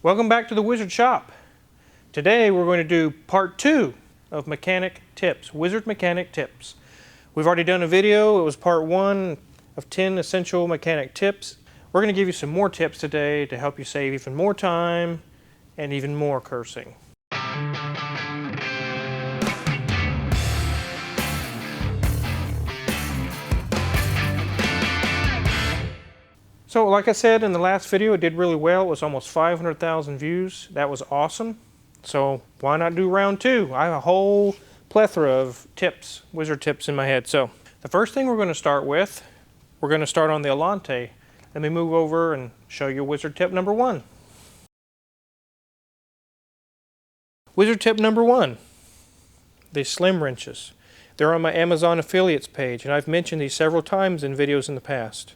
Welcome back to the Wizard Shop. Today we're going to do part 2 of mechanic tips, Wizard mechanic tips. We've already done a video. It was part 1 of 10 essential mechanic tips. We're going to give you some more tips today to help you save even more time and even more cursing. So like I said in the last video, it did really well. It was almost 500,000 views. That was awesome. So why not do round 2? I have a whole plethora of tips, wizard tips in my head. So the first thing we're going to start with, we're going to start on the Alante. Let me move over and show you wizard tip number 1. Wizard tip number 1, the slim wrenches. They're on my Amazon affiliates page, and I've mentioned these several times in videos in the past.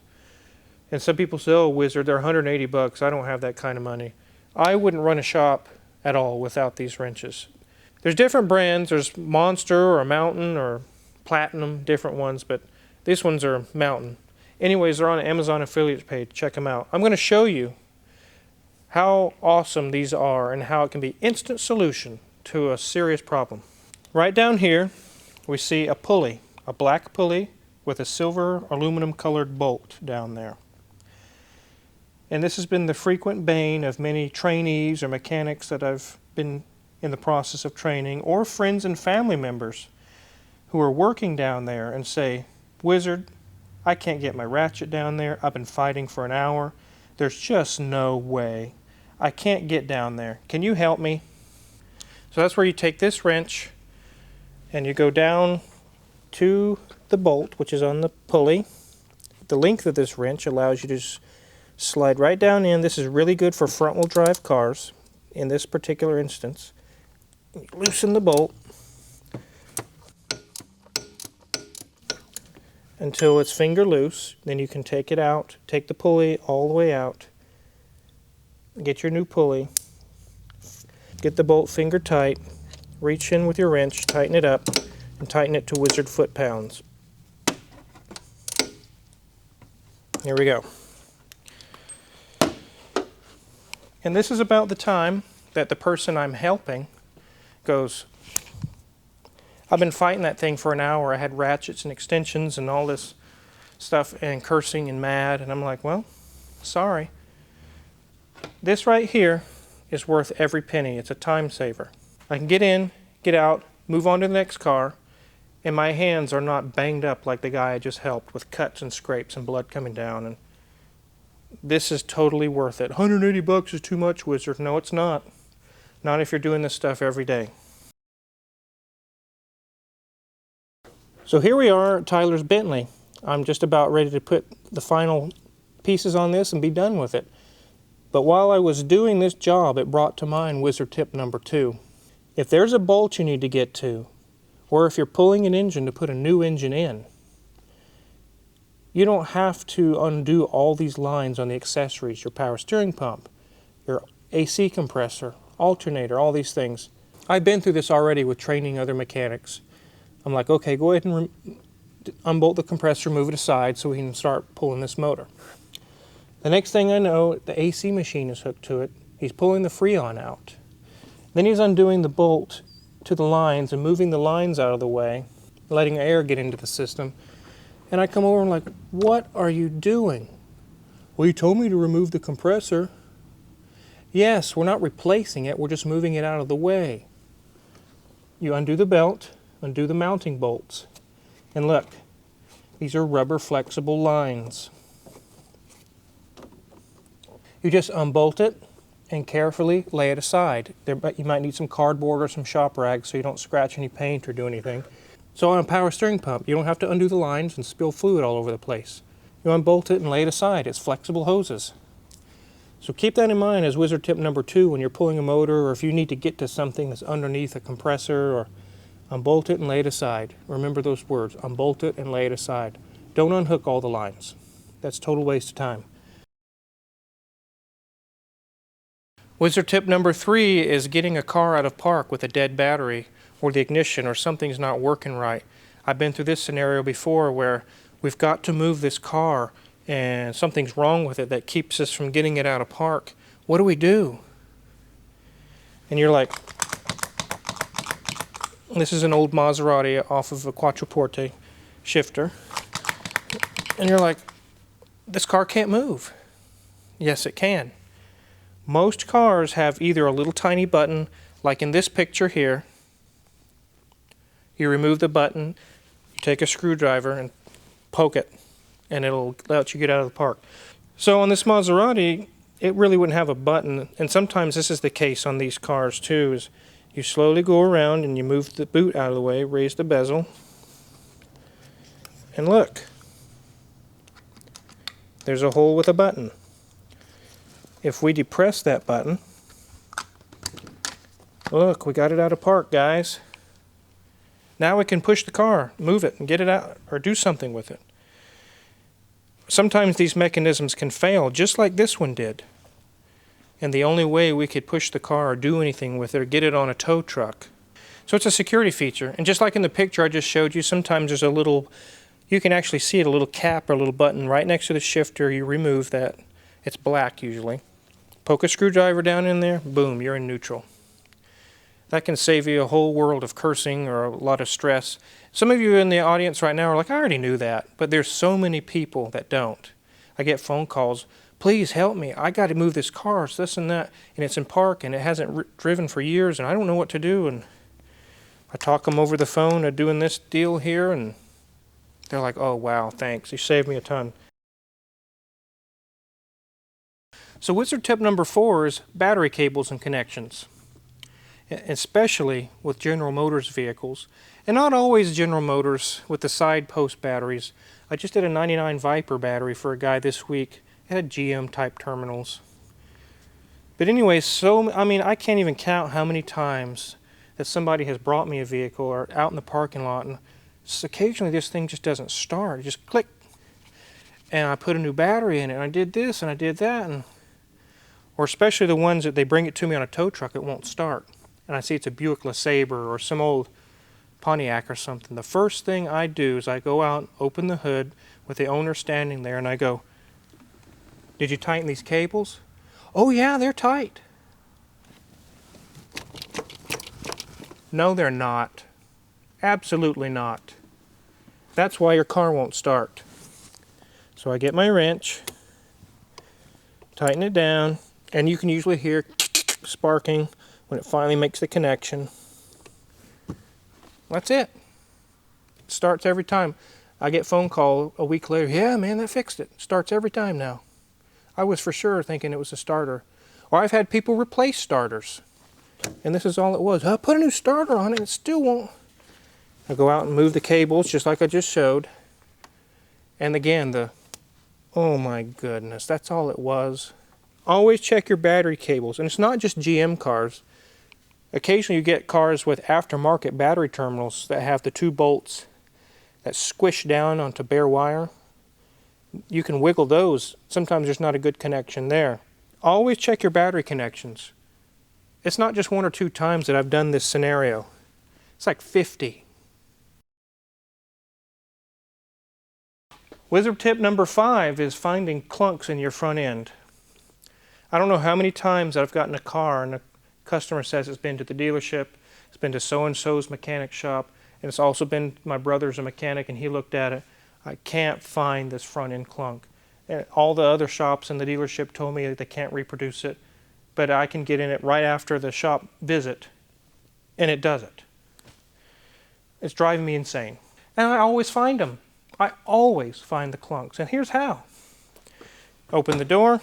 And some people say, oh, Wizard, they're 180 bucks. I don't have that kind of money. I wouldn't run a shop at all without these wrenches. There's different brands. There's Monster or Mountain or Platinum, different ones, but these ones are Mountain. Anyways, they're on the Amazon affiliates page. Check them out. I'm going to show you how awesome these are and how it can be instant solution to a serious problem. Right down here, we see a pulley, a black pulley with a silver aluminum colored bolt down there. And this has been the frequent bane of many trainees or mechanics that I've been in the process of training, or friends and family members who are working down there and say, Wizard, I can't get my ratchet down there. I've been fighting for an hour. There's just no way. I can't get down there. Can you help me? So that's where you take this wrench and you go down to the bolt, which is on the pulley. The length of this wrench allows you to just slide right down in. This is really good for front-wheel drive cars in this particular instance. Loosen the bolt until it's finger loose. Then you can take it out, take the pulley all the way out, get your new pulley, get the bolt finger tight, reach in with your wrench, tighten it up, and tighten it to Wizard foot-pounds. Here we go. And this is about the time that the person I'm helping goes, I've been fighting that thing for an hour. I had ratchets and extensions and all this stuff and cursing and mad. And I'm like, well, sorry. This right here is worth every penny. It's a time saver. I can get in, get out, move on to the next car, and my hands are not banged up like the guy I just helped with cuts and scrapes and blood coming down. And this is totally worth it. 180 bucks is too much, Wizard. No, it's not. Not if you're doing this stuff every day. So here we are at Tyler's Bentley. I'm just about ready to put the final pieces on this and be done with it. But while I was doing this job, it brought to mind Wizard tip number 2. If there's a bolt you need to get to, or if you're pulling an engine to put a new engine in, you don't have to undo all these lines on the accessories, your power steering pump, your AC compressor, alternator, all these things. I've been through this already with training other mechanics. I'm like, okay, go ahead and unbolt the compressor, move it aside so we can start pulling this motor. The next thing I know, the AC machine is hooked to it. He's pulling the Freon out. Then he's undoing the bolt to the lines and moving the lines out of the way, letting air get into the system. And I come over and I'm like, what are you doing? Well, you told me to remove the compressor. Yes, we're not replacing it, we're just moving it out of the way. You undo the belt, undo the mounting bolts. And look, these are rubber flexible lines. You just unbolt it and carefully lay it aside. You might need some cardboard or some shop rags so you don't scratch any paint or do anything. So on a power steering pump, you don't have to undo the lines and spill fluid all over the place. You unbolt it and lay it aside. It's flexible hoses. So keep that in mind as wizard tip number 2 when you're pulling a motor, or if you need to get to something that's underneath a compressor, or unbolt it and lay it aside. Remember those words, unbolt it and lay it aside. Don't unhook all the lines. That's a total waste of time. Wizard tip number 3 is getting a car out of park with a dead battery, or the ignition, or something's not working right. I've been through this scenario before where we've got to move this car and something's wrong with it that keeps us from getting it out of park. What do we do? And you're like, this is an old Maserati off of a Quattroporte shifter. And you're like, this car can't move. Yes, it can. Most cars have either a little tiny button, like in this picture here. You remove the button, you take a screwdriver and poke it, and it'll let you get out of the park. So on this Maserati, it really wouldn't have a button, and sometimes this is the case on these cars too, is you slowly go around and you move the boot out of the way, raise the bezel, and look. There's a hole with a button. If we depress that button, look, we got it out of park, guys. Now we can push the car, move it, and get it out, or do something with it. Sometimes these mechanisms can fail, just like this one did. And the only way we could push the car or do anything with it or get it on a tow truck. So it's a security feature. And just like in the picture I just showed you, sometimes there's a little, you can actually see it, a little cap or a little button right next to the shifter. You remove that. It's black usually. Poke a screwdriver down in there, boom, you're in neutral. That can save you a whole world of cursing or a lot of stress. Some of you in the audience right now are like, I already knew that. But there's so many people that don't. I get phone calls, please help me. I got to move this car, it's this and that. And it's in park and it hasn't driven for years and I don't know what to do. And I talk them over the phone of doing this deal here and they're like, oh wow, thanks. You saved me a ton. So wizard tip number 4 is battery cables and connections. Especially with General Motors vehicles, and not always General Motors with the side post batteries. I just did a 99 Viper battery for a guy this week. It had GM type terminals. But anyway, I can't even count how many times that somebody has brought me a vehicle or out in the parking lot and occasionally this thing just doesn't start. It just click. And I put a new battery in it and I did this and I did that. Or especially the ones that they bring it to me on a tow truck, it won't start. And I see it's a Buick LeSabre or some old Pontiac or something. The first thing I do is I go out, open the hood with the owner standing there, and I go, did you tighten these cables? Oh yeah, they're tight. No, they're not. Absolutely not. That's why your car won't start. So I get my wrench, tighten it down, and you can usually hear sparking when it finally makes the connection. That's it. It starts every time. I get a phone call a week later, yeah man, that fixed it. Starts every time now. I was for sure thinking it was a starter. Or I've had people replace starters. And this is all it was. I put a new starter on it, it still won't. I go out and move the cables just like I just showed. And again, oh my goodness, that's all it was. Always check your battery cables. And it's not just GM cars. Occasionally you get cars with aftermarket battery terminals that have the 2 bolts that squish down onto bare wire. You can wiggle those. Sometimes there's not a good connection there. Always check your battery connections. It's not just 1 or 2 times that I've done this scenario. It's like 50. Wizard tip number 5 is finding clunks in your front end. I don't know how many times I've gotten a car and a customer says it's been to the dealership, it's been to so-and-so's mechanic shop, and it's also been, my brother's a mechanic and he looked at it. I can't find this front end clunk. And all the other shops in the dealership told me that they can't reproduce it, but I can get in it right after the shop visit, and it does it. It's driving me insane. And I always find them. I always find the clunks, and here's how. Open the door.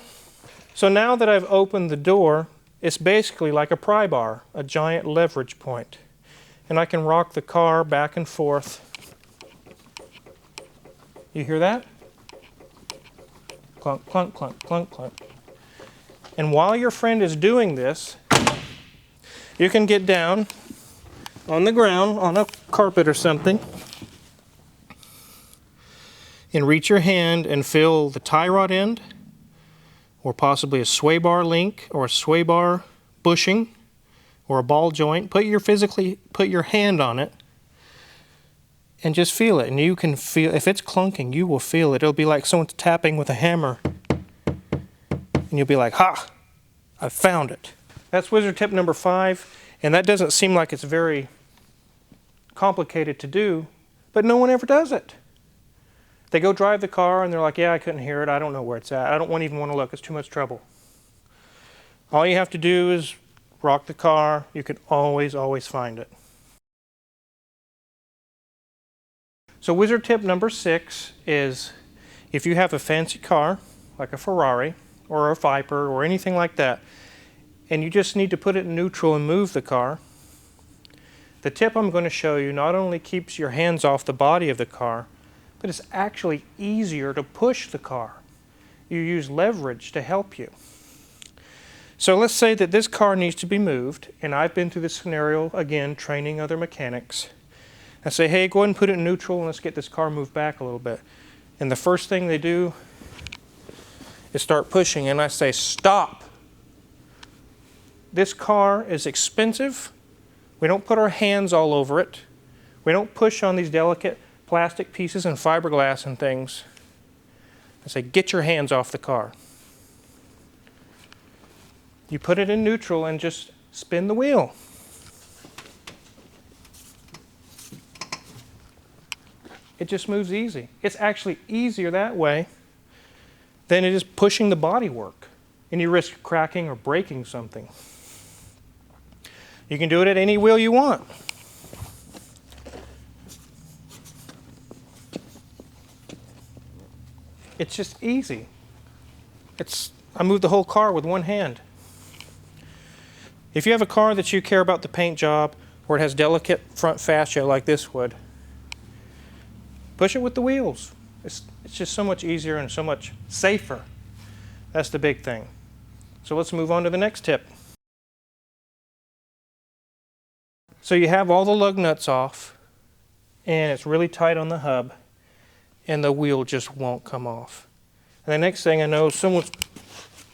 So now that I've opened the door, it's basically like a pry bar, a giant leverage point. And I can rock the car back and forth. You hear that? Clunk, clunk, clunk, clunk, clunk. And while your friend is doing this, you can get down on the ground, on a carpet or something, and reach your hand and feel the tie rod end, or possibly a sway bar link, or a sway bar bushing, or a ball joint. Put your hand on it, and just feel it. And you can feel, if it's clunking, you will feel it. It'll be like someone's tapping with a hammer. And you'll be like, ha, I found it. That's wizard tip number 5, and that doesn't seem like it's very complicated to do, but no one ever does it. They go drive the car and they're like, yeah, I couldn't hear it, I don't know where it's at, I don't even want to look, it's too much trouble. All you have to do is rock the car, you can always find it. So wizard tip number 6 is, if you have a fancy car, like a Ferrari or a Viper or anything like that, and you just need to put it in neutral and move the car, the tip I'm going to show you not only keeps your hands off the body of the car, but it's actually easier to push the car. You use leverage to help you. So let's say that this car needs to be moved, and I've been through this scenario again, training other mechanics. I say, hey, go ahead and put it in neutral and let's get this car moved back a little bit. And the first thing they do is start pushing, and I say, stop. This car is expensive. We don't put our hands all over it. We don't push on these delicate plastic pieces and fiberglass and things. I say, get your hands off the car. You put it in neutral and just spin the wheel. It just moves easy. It's actually easier that way than it is pushing the bodywork, and you risk cracking or breaking something. You can do it at any wheel you want. It's just easy. I move the whole car with one hand. If you have a car that you care about the paint job, or it has delicate front fascia like this would, push it with the wheels. It's just so much easier and so much safer. That's the big thing. So let's move on to the next tip. So you have all the lug nuts off, and it's really tight on the hub, and the wheel just won't come off. And the next thing I know,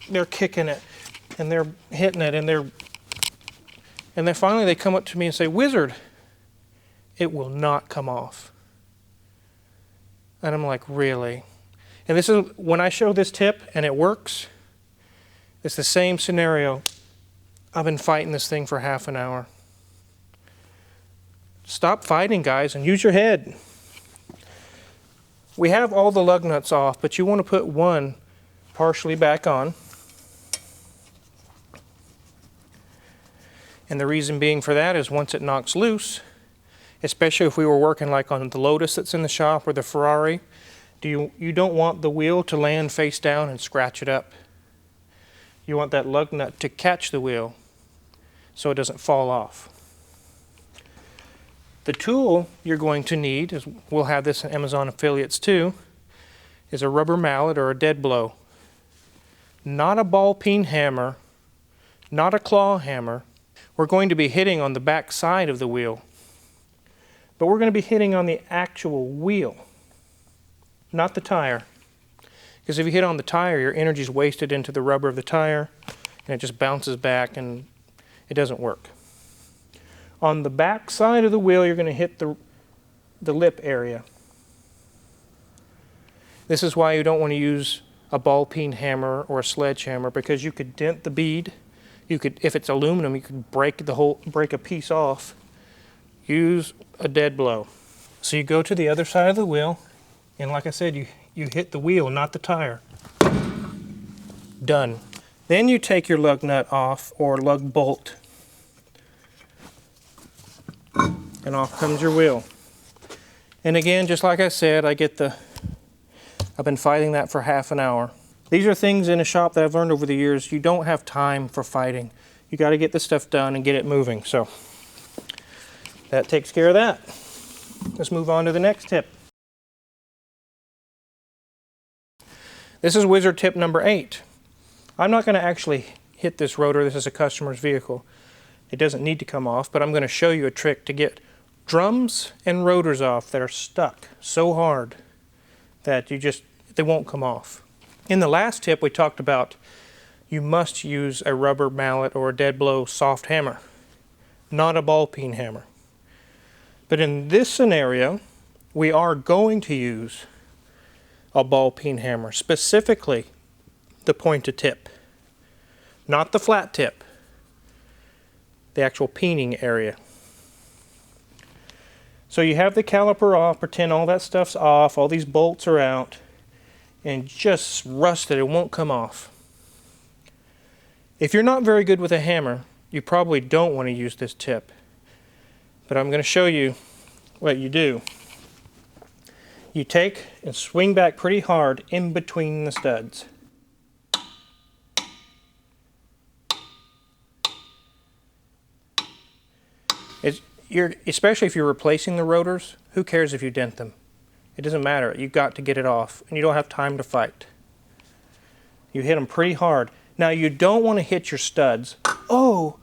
they're kicking it, and they're hitting it, and then finally they come up to me and say, wizard, it will not come off. And I'm like, really? And this is, when I show this tip and it works, it's the same scenario. I've been fighting this thing for half an hour. Stop fighting, guys, and use your head. We have all the lug nuts off, but you want to put one partially back on. And the reason being for that is once it knocks loose, especially if we were working like on the Lotus that's in the shop or the Ferrari, you don't want the wheel to land face down and scratch it up. You want that lug nut to catch the wheel so it doesn't fall off. The tool you're going to need, is, we'll have this in Amazon affiliates too, is a rubber mallet or a dead blow. Not a ball peen hammer, not a claw hammer. We're going to be hitting on the back side of the wheel, but we're going to be hitting on the actual wheel, not the tire. Because if you hit on the tire, your energy is wasted into the rubber of the tire, and it just bounces back and it doesn't work. On the back side of the wheel, you're going to hit the lip area. This is why you don't want to use a ball peen hammer or a sledgehammer, because you could dent the bead. You could, if it's aluminum, you could break a piece off. Use a dead blow. So you go to the other side of the wheel, and like I said, you hit the wheel, not the tire. Done. Then you take your lug nut off, or lug bolt, and off comes your wheel. And again, just like I said, I've been fighting that for half an hour. These are things in a shop that I've learned over the years. You don't have time for fighting. You got to get this stuff done and get it moving. So that takes care of that. Let's move on to the next tip. This is wizard tip number 8. I'm not going to actually hit this rotor. This is a customer's vehicle. It doesn't need to come off, but I'm going to show you a trick to get drums and rotors off that are stuck so hard that they won't come off. In the last tip we talked about you must use a rubber mallet or a dead blow soft hammer, not a ball peen hammer. But in this scenario, we are going to use a ball peen hammer, specifically the pointed tip, not the flat tip. the actual peening area. So you have the caliper off, pretend all that stuff's off, all these bolts are out, and just rusted, it won't come off. If you're not very good with a hammer, you probably don't want to use this tip. But I'm going to show you what you do. You take and swing back pretty hard in between the studs. Especially if you're replacing the rotors, who cares if you dent them? It doesn't matter. You've got to get it off, and you don't have time to fight. You hit them pretty hard. Now you don't want to hit your studs. Oh,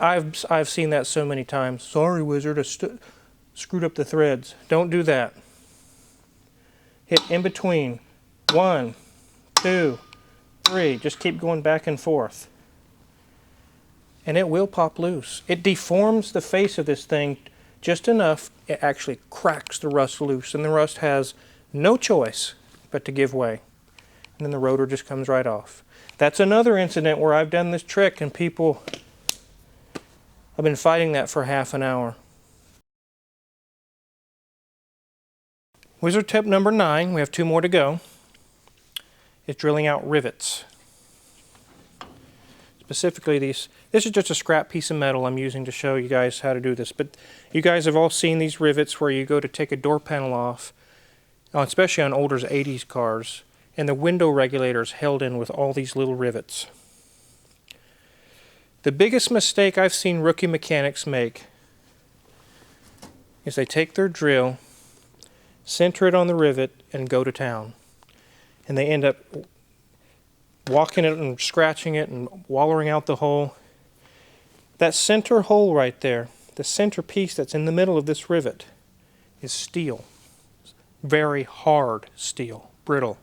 I've seen that so many times. Sorry, wizard, I screwed up the threads. Don't do that. Hit in between. 1, 2, 3. Just keep going back and forth. And it will pop loose. It deforms the face of this thing just enough, it actually cracks the rust loose, and the rust has no choice but to give way. And then the rotor just comes right off. That's another incident where I've done this trick and people, I've been fighting that for half an hour. Wizard tip number 9, we have 2 more to go, is drilling out rivets. Specifically this is just a scrap piece of metal I'm using to show you guys how to do this. But you guys have all seen these rivets where you go to take a door panel off, especially on older 80s cars, and the window regulator is held in with all these little rivets. The biggest mistake I've seen rookie mechanics make is they take their drill, center it on the rivet, and go to town. And they end up walking it and scratching it and wallering out the hole. That center hole right there, the center piece that's in the middle of this rivet, is steel. Very hard steel, brittle.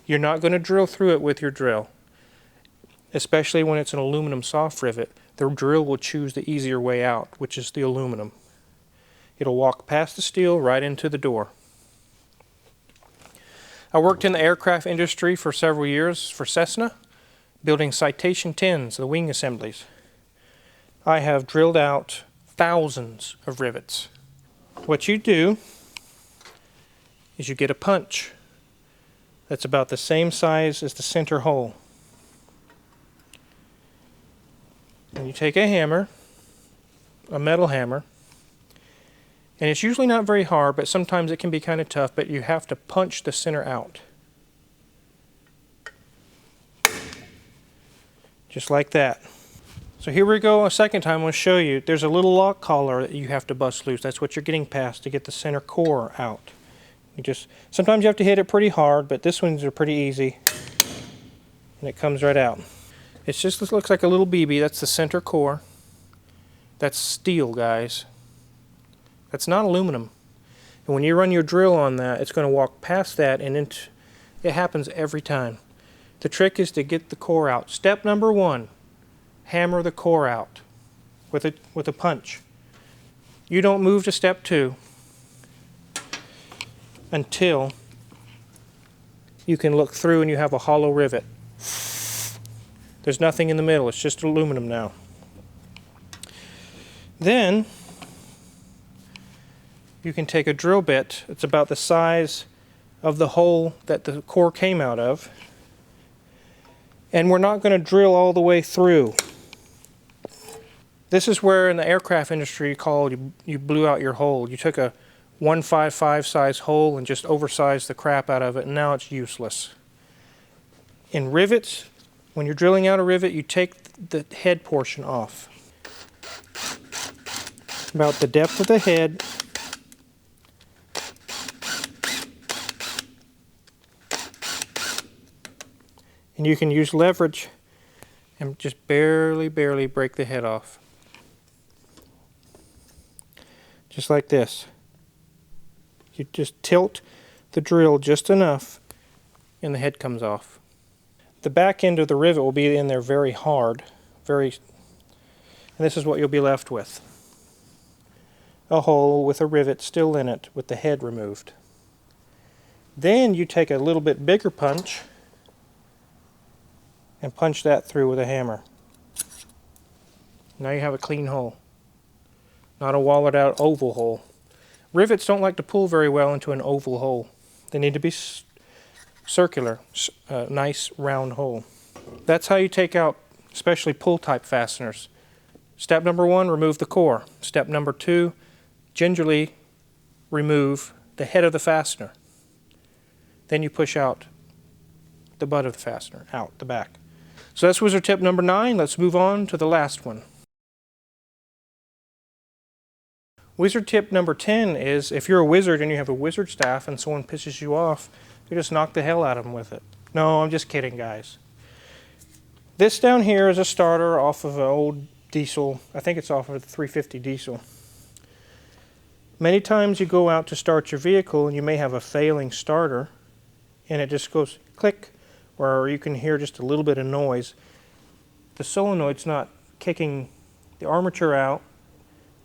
You're not going to drill through it with your drill, especially when it's an aluminum soft rivet. The drill will choose the easier way out, which is the aluminum. It'll walk past the steel right into the door. I worked in the aircraft industry for several years for Cessna, building Citation 10s, the wing assemblies. I have drilled out thousands of rivets. What you do is you get a punch that's about the same size as the center hole. And you take a hammer, a metal hammer, and it's usually not very hard, but sometimes it can be kind of tough, but you have to punch the center out. Just like that. So here we go a second time. I'm going to show you. There's a little lock collar that you have to bust loose. That's what you're getting past to get the center core out. Sometimes you have to hit it pretty hard, but this ones are pretty easy. And it comes right out. This looks like a little BB. That's the center core. That's steel, guys. That's not aluminum. And when you run your drill on that, it's going to walk past that, and it happens every time. The trick is to get the core out. Step number 1, hammer the core out with a punch. You don't move to step 2 until you can look through and you have a hollow rivet. There's nothing in the middle, it's just aluminum now. Then you can take a drill bit, it's about the size of the hole that the core came out of, and we're not going to drill all the way through. This is where in the aircraft industry you blew out your hole. You took a 155 size hole and just oversized the crap out of it, and now it's useless. In rivets, when you're drilling out a rivet, you take the head portion off. About the depth of the head. And you can use leverage and just barely break the head off. Just like this. You just tilt the drill just enough and the head comes off. The back end of the rivet will be in there very hard, and this is what you'll be left with. A hole with a rivet still in it with the head removed. Then you take a little bit bigger punch and punch that through with a hammer. Now you have a clean hole, not a walled out oval hole. Rivets don't like to pull very well into an oval hole. They need to be circular, nice round hole. That's how you take out especially pull type fasteners. Step number 1, remove the core. Step number 2, gingerly remove the head of the fastener. Then you push out the butt of the fastener, out the back. So that's wizard tip number 9. Let's move on to the last one. Wizard tip number 10 is, if you're a wizard and you have a wizard staff and someone pisses you off, you just knock the hell out of them with it. No, I'm just kidding, guys. This down here is a starter off of an old diesel. I think it's off of the 350 diesel. Many times you go out to start your vehicle and you may have a failing starter and it just goes click, or you can hear just a little bit of noise. The solenoid's not kicking the armature out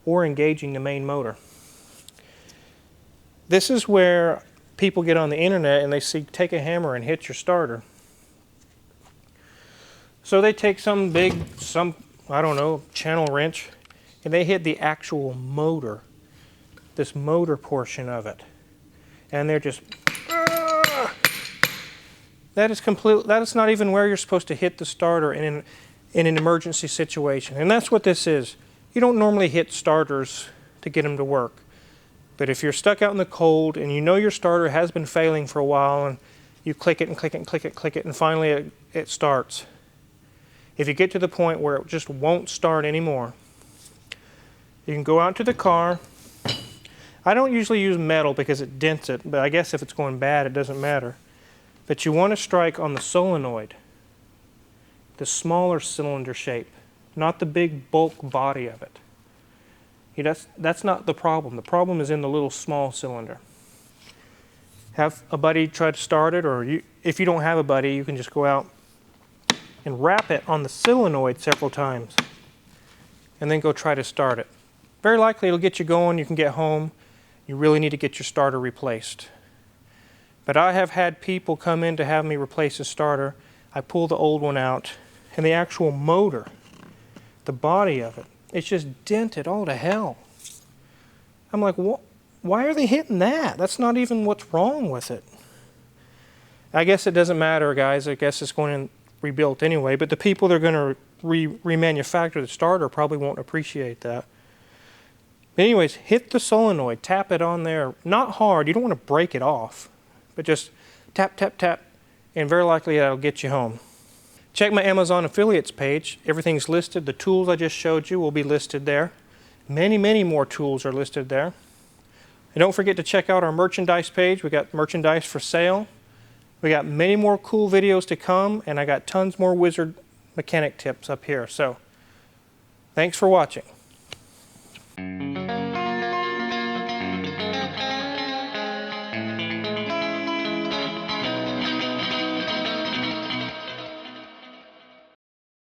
or engaging the main motor. This is where people get on the internet and they see take a hammer and hit your starter. So they take some big, I don't know, channel wrench, and they hit the actual motor, this motor portion of it. And they're just, that is not even where you're supposed to hit the starter in an emergency situation. And that's what this is. You don't normally hit starters to get them to work. But if you're stuck out in the cold and you know your starter has been failing for a while and you click it and click it and click it and click it and finally it starts. If you get to the point where it just won't start anymore, you can go out to the car. I don't usually use metal because it dents it, but I guess if it's going bad, it doesn't matter. But you want to strike on the solenoid, the smaller cylinder shape, not the big bulk body of it. That's not the problem. The problem is in the little small cylinder. Have a buddy try to start it, or if you don't have a buddy, you can just go out and wrap it on the solenoid several times and then go try to start it. Very likely it'll get you going, you can get home. You really need to get your starter replaced. But I have had people come in to have me replace a starter. I pull the old one out and the actual motor, the body of it, it's just dented all to hell. I'm like, why are they hitting that? That's not even what's wrong with it. I guess it doesn't matter, guys. I guess it's going to rebuilt anyway, but the people that are going to remanufacture the starter probably won't appreciate that. But anyways, hit the solenoid, tap it on there, not hard, you don't want to break it off, but just tap, tap, tap, and very likely that'll get you home. Check my Amazon affiliates page, everything's listed, the tools I just showed you will be listed there. Many, many more tools are listed there. And don't forget to check out our merchandise page, we got merchandise for sale. We got many more cool videos to come, and I got tons more wizard mechanic tips up here. So, thanks for watching.